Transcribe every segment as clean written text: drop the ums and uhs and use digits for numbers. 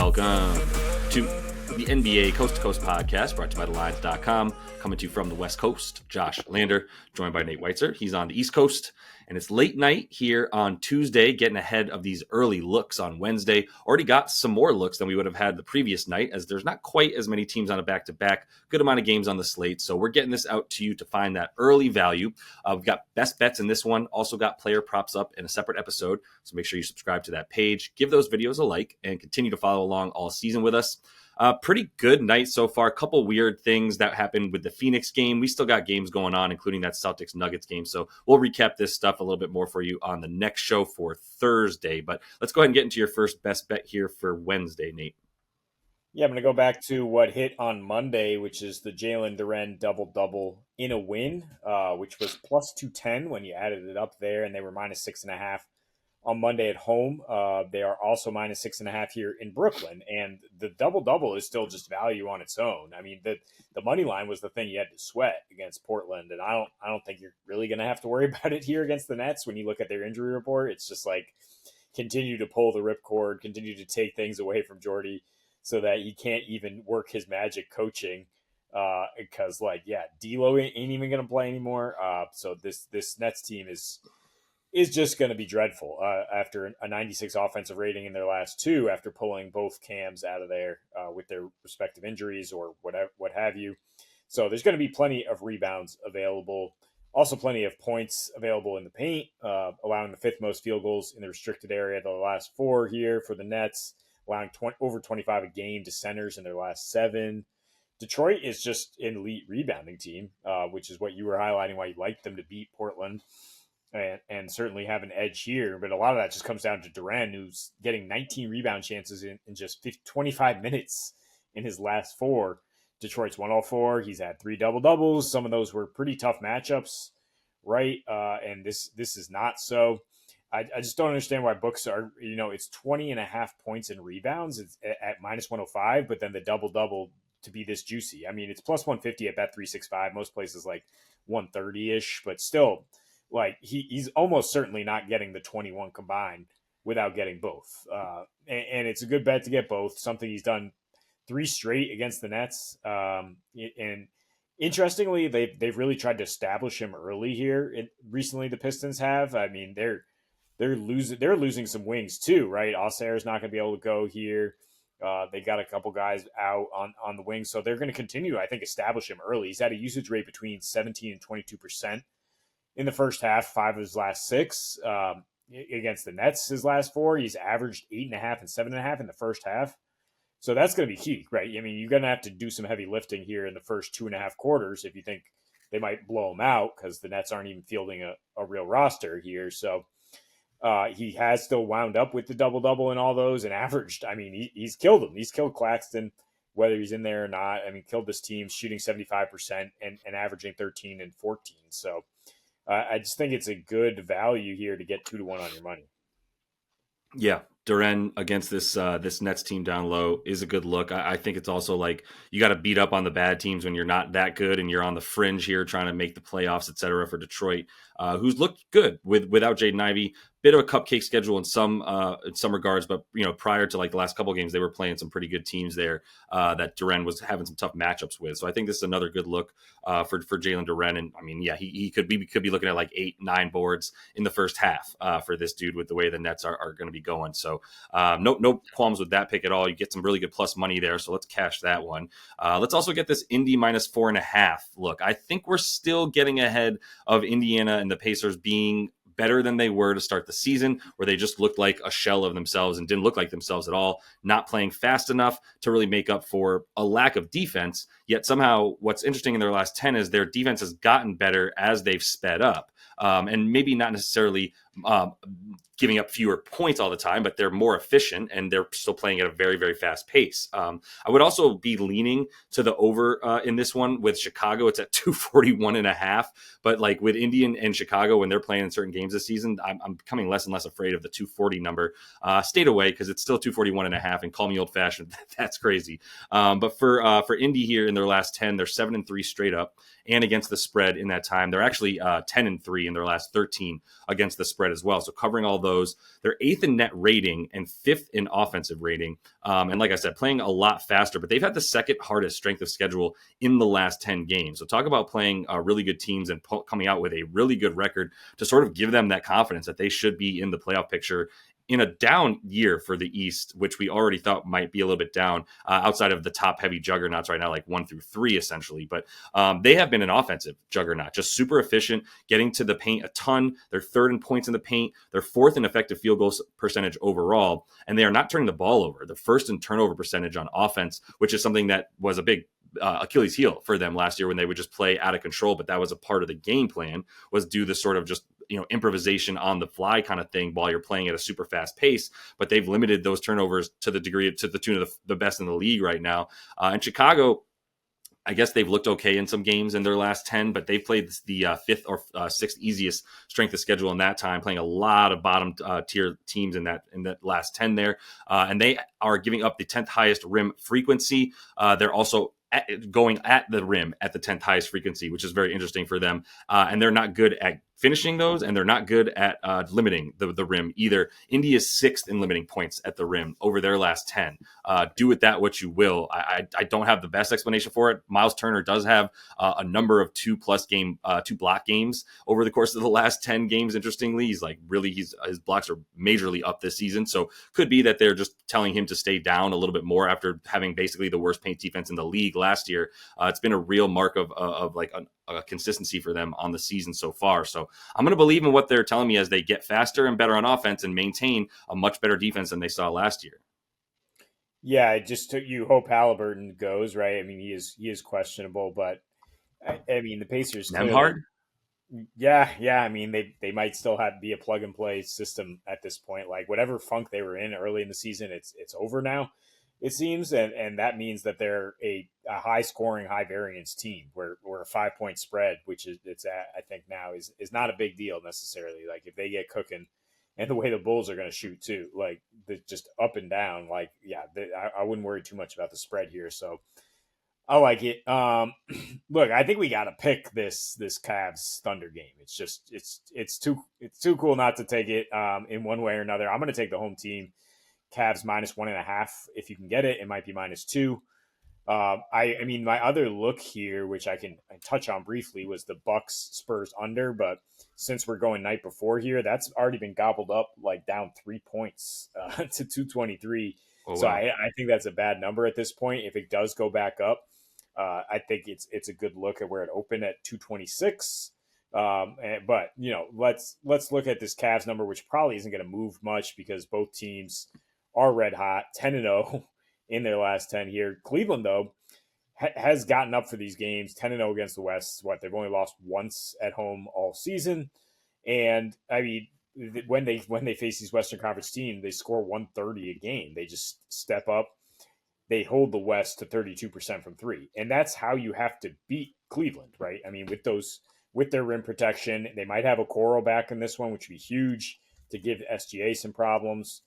Welcome to the NBA Coast to Coast podcast brought to you by TheLines.com. Coming to you from the West Coast, Josh Lander, joined by Nate Weitzer. He's on the East Coast, and it's late night here on Tuesday, getting ahead of these early looks on Wednesday. Already got some more looks than we would have had the previous night, as there's not quite as many teams on a back-to-back, good amount of games on the slate. So we're getting this out to you to find that early value. We've got best bets in this one, also got player props up in a separate episode. So make sure you subscribe to that page, give those videos a like, and continue to follow along all season with us. Pretty good night so far. A couple weird things that happened with the Phoenix game. We still got games going on, including that Celtics-Nuggets game. So we'll recap this stuff a little bit more for you on the next show for Thursday. But let's go ahead and get into your first best bet here for Wednesday, Nate. Yeah, I'm going to go back to what hit on Monday, which is the Jalen Duren double-double in a win, which was plus 210 when you added it up there, and they were minus 6.5 on Monday at home. They are also minus 6.5 here in Brooklyn, and the double-double is still just value on its own. I mean, the money line was the thing you had to sweat against Portland, and I don't think you're really going to have to worry about it here against the Nets. When you look at their injury report, it's just like continue to pull the ripcord, continue to take things away from Jordy so that he can't even work his magic coaching. Because D'Lo ain't even going to play anymore. So this Nets team is just going to be dreadful after a 96 offensive rating in their last two, after pulling both Cams out of there with their respective injuries or what have you. So there's going to be plenty of rebounds available. Also plenty of points available in the paint, allowing the fifth most field goals in the restricted area the last four here for the Nets, allowing over 25 a game to centers in their last seven. Detroit is just an elite rebounding team, which is what you were highlighting why you liked them to beat Portland. And certainly have an edge here. But a lot of that just comes down to Duren, who's getting 19 rebound chances in just 25 minutes in his last four. Detroit's 104. He's had 3 double-doubles. Some of those were pretty tough matchups, right? And this is not so. I just don't understand why books are, it's 20.5 points in rebounds. It's at minus 105, but then the double-double to be this juicy. I mean, it's plus 150 at Bet365. Most places like 130-ish, but still – he's almost certainly not getting the 21 combined without getting both. And it's a good bet to get both, something he's done 3 straight against the Nets. And interestingly, they've really tried to establish him early here. Recently, the Pistons have. I mean, they're losing some wings too, right? Ossair's not going to be able to go here. They got a couple guys out on the wings, so they're going to continue, I think, establish him early. He's had a usage rate between 17 and 22%. In the first half, 5 of his last 6 against the Nets, his last 4, he's averaged 8.5 and 7.5 in the first half. So that's going to be key, right? I mean, you're going to have to do some heavy lifting here in the first 2.5 quarters if you think they might blow him out, because the Nets aren't even fielding a real roster here. So he has still wound up with the double-double in all those and averaged. I mean, he's killed them. He's killed Claxton, whether he's in there or not. I mean, killed this team shooting 75% and averaging 13 and 14. So I just think it's a good value here to get 2-1 on your money. Yeah, Duren against this Nets team down low is a good look. I think it's also like you got to beat up on the bad teams when you're not that good and you're on the fringe here trying to make the playoffs, et cetera, for Detroit, who's looked good without Jaden Ivey. Bit of a cupcake schedule in some regards, but prior to like the last couple of games, they were playing some pretty good teams there that Duren was having some tough matchups with. So I think this is another good look for Jalen Duren. And I mean, yeah, we could be looking at like 8-9 boards in the first half for this dude with the way the Nets are going to be going. So no qualms with that pick at all. You get some really good plus money there. So let's cash that one. Let's also get this Indy minus 4.5 look. I think we're still getting ahead of Indiana and the Pacers being better than they were to start the season, where they just looked like a shell of themselves and didn't look like themselves at all, not playing fast enough to really make up for a lack of defense. Yet somehow what's interesting in their last 10 is their defense has gotten better as they've sped up. And maybe not necessarily giving up fewer points all the time, but they're more efficient and they're still playing at a very, very fast pace. I would also be leaning to the over in this one with Chicago. It's at 241.5, but like with Indian and Chicago, when they're playing in certain games this season, I'm becoming less and less afraid of the 240 number. Stayed away because it's still 241.5, and call me old fashioned. That's crazy. But for Indy here in their last 10, they're 7-3 straight up and against the spread in that time. They're actually 10-3 in their last 13 against the spread spread as well. So covering all those, they're eighth in net rating and fifth in offensive rating. And like I said, playing a lot faster, but they've had the second hardest strength of schedule in the last 10 games. So talk about playing really good teams and coming out with a really good record to sort of give them that confidence that they should be in the playoff picture in a down year for the East, which we already thought might be a little bit down outside of the top heavy juggernauts right now, like 1 through 3, essentially. But they have been an offensive juggernaut, just super efficient, getting to the paint a ton. They're third in points in the paint. They're fourth in effective field goal percentage overall. And they are not turning the ball over. The first in turnover percentage on offense, which is something that was a big Achilles heel for them last year when they would just play out of control. But that was a part of the game plan, was do this sort of just improvisation on the fly kind of thing while you're playing at a super fast pace. But they've limited those turnovers to the tune of the best in the league right now. And Chicago, I guess they've looked okay in some games in their last 10, but they've played the fifth or sixth easiest strength of schedule in that time, playing a lot of bottom tier teams in that last 10 there. And they are giving up the 10th highest rim frequency. They're also going at the rim at the 10th highest frequency, which is very interesting for them. And they're not good at finishing those, and they're not good at limiting the rim either. India is sixth in limiting points at the rim over their last 10. Do with that what you will. I don't have the best explanation for it. Miles Turner does have a number of two block games over the course of the last 10 games. Interestingly, he's his blocks are majorly up this season. So could be that they're just telling him to stay down a little bit more after having basically the worst paint defense in the league last year. It's been a real mark of like a consistency for them on the season so far. So I'm going to believe in what they're telling me as they get faster and better on offense and maintain a much better defense than they saw last year. Yeah, you hope Halliburton goes, right. I mean, he is questionable, but I mean the Pacers clearly. Nemhard? Yeah. I mean, they might still be a plug and play system at this point. Like whatever funk they were in early in the season, it's over now, it seems, and that means that they're a high scoring, high variance team. Where a 5 point spread, which is it's at, I think now is not a big deal necessarily. Like if they get cooking, and the way the Bulls are going to shoot too, like just up and down. Like yeah, I wouldn't worry too much about the spread here. So I like it. Look, I think we got to pick this Cavs Thunder game. It's just it's too cool not to take it in one way or another. I'm going to take the home team, Cavs -1.5 if you can get it. It might be -2. I mean, my other look here, which I touch on briefly, was the Bucks Spurs under. But since we're going night before here, that's already been gobbled up, like down 3 points to 223. Oh, So wow. I think that's a bad number at this point. If it does go back up, I think it's a good look at where it opened at 226. But let's look at this Cavs number, which probably isn't going to move much because both teams are red hot, 10-0 in their last 10 here. Cleveland, though, has gotten up for these games, 10-0 against the West. They've only lost once at home all season. And I mean, when they face these Western Conference teams, they score 130 a game. They just step up. They hold the West to 32% from three. And that's how you have to beat Cleveland, right? I mean, with their rim protection, they might have a Coro back in this one, which would be huge to give SGA some problems.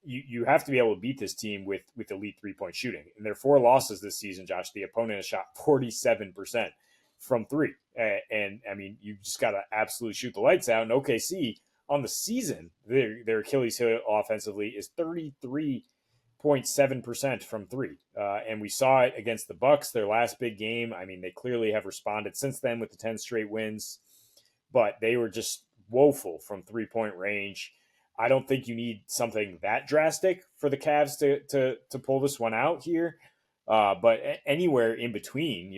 You have to be able to beat this team with elite 3-point shooting. In their 4 losses this season, Josh, the opponent has shot 47% from three. And I mean, you just got to absolutely shoot the lights out. And OKC on the season, their Achilles heel offensively is 33.7% from three. And we saw it against the Bucks, their last big game. I mean, they clearly have responded since then with the 10 straight wins, but they were just woeful from 3-point range. I don't think you need something that drastic for the Cavs to pull this one out here. But anywhere in between,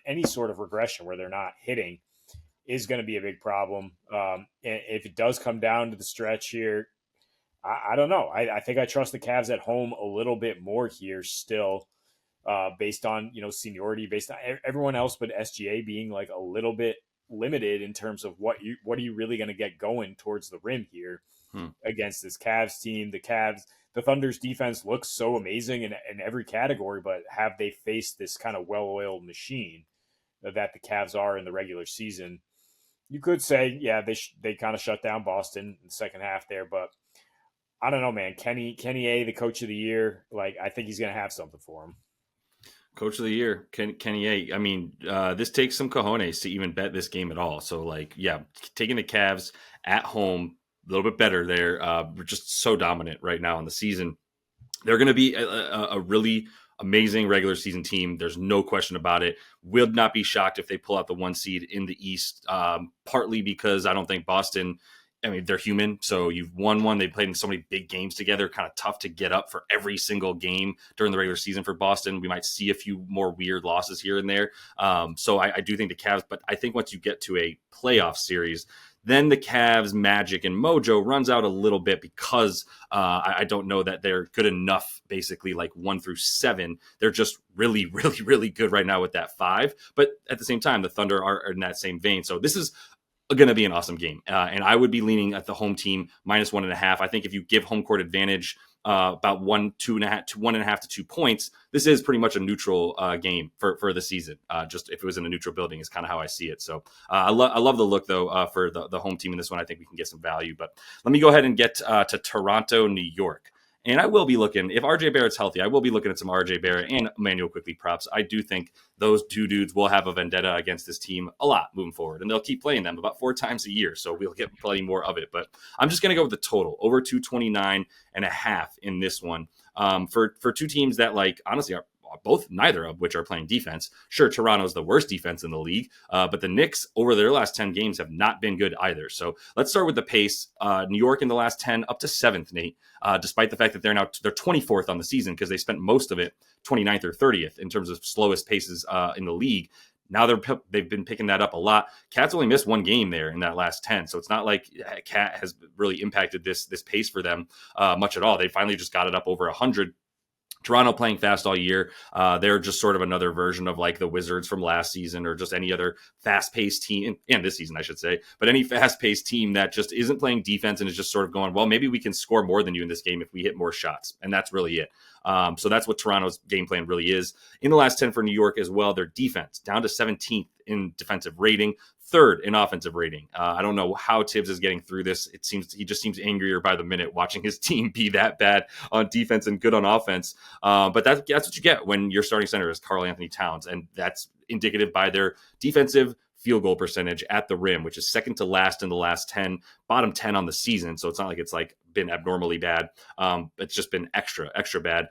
any sort of regression where they're not hitting is going to be a big problem. And if it does come down to the stretch here, I don't know. I think I trust the Cavs at home a little bit more here still, based on seniority, based on everyone else but SGA being like a little bit limited in terms of what are you really going to get going towards the rim here against this Cavs team. The Thunder's defense looks so amazing in every category, but have they faced this kind of well-oiled machine that the Cavs are in the regular season? You could say, yeah, they kind of shut down Boston in the second half there, but I don't know, man. Kenny A, the coach of the year, like I think he's going to have something for him. Coach of the year, Kenny A. I mean, this takes some cojones to even bet this game at all. So, like, yeah, taking the Cavs at home, a little bit better there. We're just so dominant right now in the season. They're going to be a really amazing regular season team. There's no question about it. Would not be shocked if they pull out the one seed in the East, partly because I don't think Boston. I mean, they're human. So you've won one. They played in so many big games together. Kind of tough to get up for every single game during the regular season for Boston. We might see a few more weird losses here and there. So I do think the Cavs, but I think once you get to a playoff series, then the Cavs' magic and mojo runs out a little bit because I don't know that they're good enough, basically, like 1 through 7. They're just really, really, really good right now with that 5. But at the same time, the Thunder are in that same vein. So this is going to be an awesome game. And I would be leaning at the home team -1.5. I think if you give home court advantage about 1.5 to 2 points, this is pretty much a neutral game for the season. Just if it was in a neutral building is kind of how I see it. So I love the look though for the home team in this one. I think we can get some value. But let me go ahead and get to Toronto, New York. And I will be looking, if RJ Barrett's healthy, I will be looking at some RJ Barrett and Emmanuel Quickly props. I do think those two dudes will have a vendetta against this team a lot moving forward. And they'll keep playing them about 4 times a year. So we'll get plenty more of it. But I'm just going to go with the total, over 229.5 in this one. For two teams that, like, honestly, are both, neither of which are playing defense. Sure, Toronto's the worst defense in the league, but the Knicks over their last 10 games have not been good either. So let's start with the pace. New York in the last 10 up to 7th, Nate, despite the fact that they're 24th on the season because they spent most of it 29th or 30th in terms of slowest paces in the league. Now they've been picking that up a lot. Cat's only missed 1 game there in that last 10, so it's not like Cat has really impacted this pace for them much at all. They finally just got it up over 100. Toronto playing fast all year. They're just sort of another version of like the Wizards from last season or just any other fast-paced team, and this season, I should say, but any fast-paced team that just isn't playing defense and is just sort of going, well, maybe we can score more than you in this game if we hit more shots. And that's really it. So that's what Toronto's game plan really is. In the last 10 for New York as well, their defense down to 17th in defensive rating, 3rd in offensive rating. I don't know how Tibbs is getting through this. It seems he just seems angrier by the minute watching his team be that bad on defense and good on offense. But that's what you get when your starting center is Karl Anthony Towns, and that's indicative by their defensive field goal percentage at the rim, which is second to last in the last 10, bottom 10 on the season. So it's not like it's like been abnormally bad. It's just been extra bad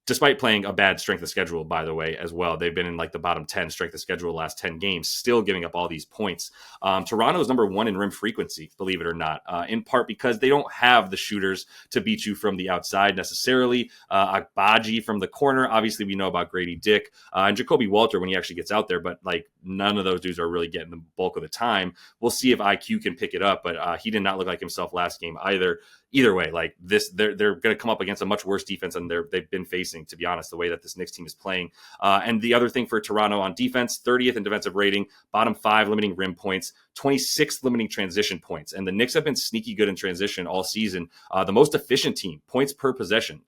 despite playing a bad strength of schedule, by the way, as well. They've been in like the bottom 10 strength of schedule the last 10 games, still giving up all these points. Toronto is number 1 in rim frequency, believe it or not, in part because they don't have the shooters to beat you from the outside necessarily. Agbaji from the corner, obviously we know about Grady Dick, and Jacoby Walter when he actually gets out there, but like none of those dudes are really getting the bulk of the time. We'll see if IQ can pick it up, but he did not look like himself last game either. Either way, like this, they're going to come up against a much worse defense than they've been facing, to be honest, the way that this Knicks team is playing. And the other thing for Toronto on defense, 30th in defensive rating, bottom 5 limiting rim points, 26th limiting transition points. And the Knicks have been sneaky good in transition all season. The most efficient team, points per possession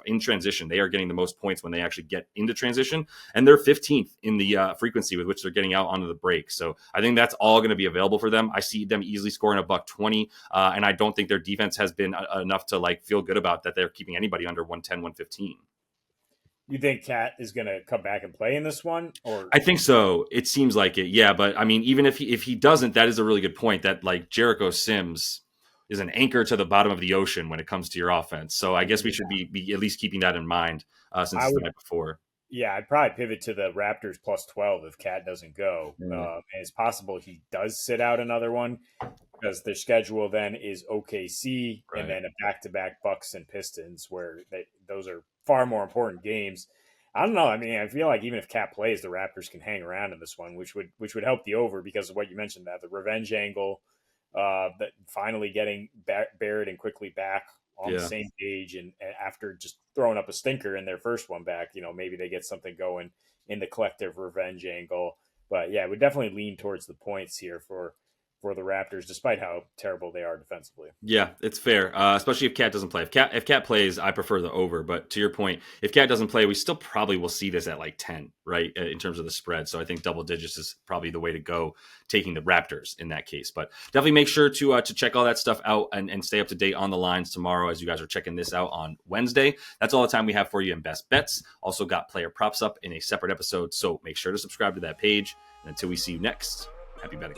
in transition. They are getting the most points when they actually get into transition. And they're 15th in the frequency with which they're getting out onto the break. So I think that's all going to be available for them. I see them easily scoring $120. And I don't think their defense has been enough to like feel good about that they're keeping anybody under 110, 115. You think Cat is going to come back and play in this one, or I think so. It seems like it. Yeah, but I mean, even if he doesn't, that is a really good point. That like Jericho Sims is an anchor to the bottom of the ocean when it comes to your offense. So I guess we should be at least keeping that in mind since I it's the would? night before. Yeah, I'd probably pivot to the Raptors +12 if Cat doesn't go. Mm, And it's possible he does sit out another one because their schedule then is OKC and right. then a back-to-back Bucks and Pistons, where those are far more important games. I don't know. I mean, I feel like even if Cat plays, the Raptors can hang around in this one, which would help the over because of what you mentioned, that the revenge angle, that finally getting Barrett and Quickly back on the Yeah. same page, and after just throwing up a stinker in their first one back, maybe they get something going in the collective revenge angle. But yeah, we definitely lean towards the points here for for the Raptors, despite how terrible they are defensively. Yeah, it's fair, especially if Cat doesn't play. If Cat plays, I prefer the over. But to your point, if Cat doesn't play, we still probably will see this at like 10, right, in terms of the spread. So I think double digits is probably the way to go, taking the Raptors in that case. But definitely make sure to check all that stuff out and stay up to date on the lines tomorrow as you guys are checking this out on Wednesday. That's all the time we have for you in Best Bets. Also got player props up in a separate episode, so make sure to subscribe to that page. And until we see you next, happy betting.